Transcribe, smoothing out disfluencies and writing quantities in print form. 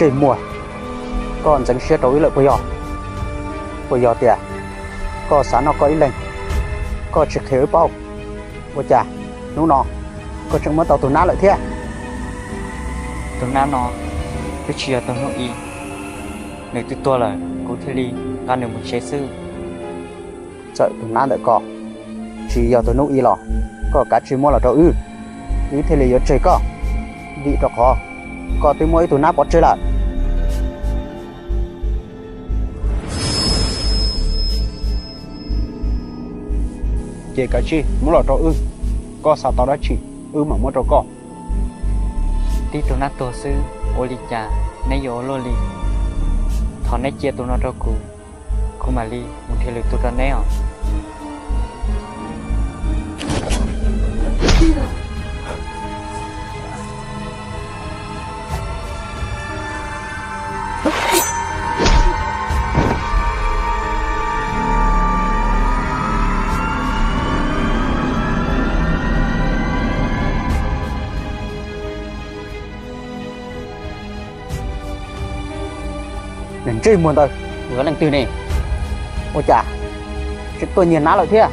trời mùa còn chẳng xe trối lợi bây giờ thì có sáng nó có ý lên có trực khởi bao bây giờ lúc nó có chẳng mất tàu tụi ná lại thế tụi nó cái chia tụi nó ý nếu tụi tôi là cố thế đi gan được một chế sư sợ tụi ná lại có chỉ giờ tụi nó ý lò có cả chỉ mua là trâu ý thế là giờ chơi có vị trò khó có tới mỗi tụi ná bỏ chơi lại kể cả chi muốn là trò có sao tao đã chỉ mà muốn trò có tí tụi nó tổ sư ô lì trà nấy vô lô lì thọ nấy chia tụi nó cho cụ không mà lì một thế lực tụi nó nấy à nên chơi muốn tôi vừa lần từ này ôi chà chứ tôi nhìn nó lại thế